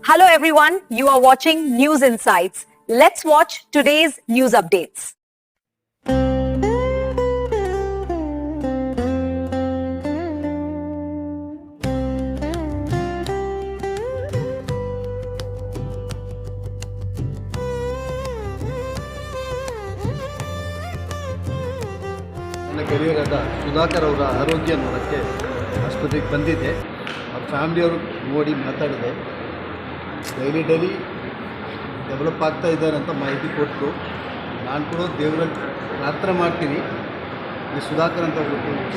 Hello everyone, you are watching News Insights. Let's watch today's news updates. ನನ್ನ ಗೆಳೆಯರಾದ ಸುಧಾಕರ್ ಅವರ ಆರೋಗ್ಯ ನೋಡೋಕ್ಕೆ ಆಸ್ಪತ್ರೆಗೆ ಬಂದಿದ್ದೆ. ಅವ್ರ ಫ್ಯಾಮಿಲಿಯವರು ನೋಡಿ ಮಾತಾಡಿದೆ. ಡೈಲಿ ಡೆವಲಪ್ ಆಗ್ತಾ ಇದ್ದಾರೆ ಅಂತ ಮಾಹಿತಿ ಕೊಟ್ಟರು. ನಾನು ಕೂಡ ದೇವರಲ್ಲಿ ಪ್ರಾರ್ಥನೆ ಮಾಡ್ತೀನಿ. ಈ ಸುಧಾಕರ್ ಅಂತ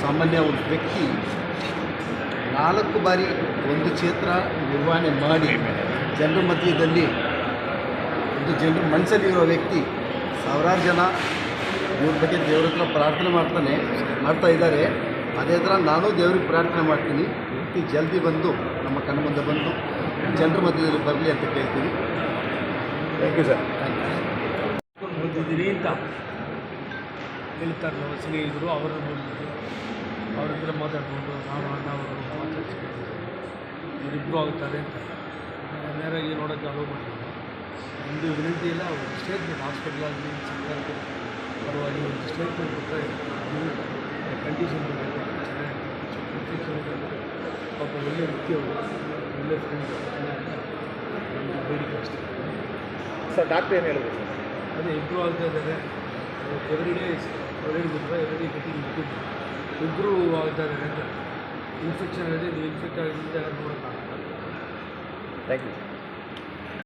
ಸಾಮಾನ್ಯ ಒಂದು ವ್ಯಕ್ತಿ 4 ಬಾರಿ ಒಂದು ಕ್ಷೇತ್ರ ನಿರ್ವಹಣೆ ಮಾಡಿ ಜನರ ಮಧ್ಯದಲ್ಲಿ ಒಂದು ಜನರ ಮನಸ್ಸಲ್ಲಿರೋ ವ್ಯಕ್ತಿ. ಸಾವಿರಾರು ಜನ ಇವ್ರ ಬಗ್ಗೆ ದೇವ್ರ ಹತ್ರ ಪ್ರಾರ್ಥನೆ ಮಾಡ್ತಾ ಇದ್ದಾರೆ. ಅದೇ ಥರ ನಾನು ದೇವ್ರಿಗೆ ಪ್ರಾರ್ಥನೆ ಮಾಡ್ತೀನಿ, ವ್ಯಕ್ತಿ ಜಲ್ದಿ ಬಂದು ನಮ್ಮ ಕಣ್ಣ ಮುಂದೆ ಬಂದು ಜನರ ಮಧ್ಯದಲ್ಲಿ ಬರಲಿ ಅಂತ ಕೇಳ್ತೀನಿ. Thank you sir. Thank you. ಬಂದಿದ್ದೀನಿ ಅಂತ ಹೇಳ್ತಾರೆ ನಮ್ಮ ಸ್ನೇಹಿತರು. ಅವರನ್ನು ಬಂದಿದ್ದು ಅವ್ರ ಹತ್ರ ಮಾತಾಡ್ಕೊಂಡು ನಾವು ಅಣ್ಣವರು ಮಾತಾಡ್ಸ್ಕೊಂಡು ಇವರಿಬ್ಬರು ಆಗ್ತಾರೆ ಅಂತ ನೇರಾಗಿ ನೋಡೋಕ್ಕೆ ಅಲೋ ಮಾಡಿದ್ರು. ಒಂದು ವಿನಂತಿ ಇಲ್ಲ, ಒಂದು ಸ್ಟೇಟ್ಮೆಂಟ್ ಹಾಸ್ಪಿಟಲಾಗಲಿ ಸರ್ಕಾರದ ಪರವಾಗಿ ಒಂದು ಸ್ಟೇಟ್ಮೆಂಟ್ ಕೊಟ್ಟರೆ ಕಂಡೀಷನ್ ಪಾಪ ಒಳ್ಳೆ ವ್ಯಕ್ತಿ ಅವರು, ಒಳ್ಳೆ ಫ್ರೆಂಡ್, ಒಂದು ಬೇಡಿಕೆ ಅಷ್ಟೇ. ಸರ್ ಡಾಕ್ಟ್ರ್ ಏನು ಹೇಳ್ಬೋದು? ಅದೇ ಇಂಪ್ರೂವ್ ಆಗ್ತಾ ಇದ್ದಾರೆ. Every getting improve. ಇಂಪ್ರೂವ್ ಆಗ್ತಾ ಇದ್ದಾರೆ ಅಂತ. ಇನ್ಫೆಕ್ಷನ್ ಇದೆ, ನೀವು ಇನ್ಫೆಕ್ಟ್ ಆಗಿದ್ದರೆ ನೋಡೋಕ್ಕಾಗಲ್ಲ. Thank you.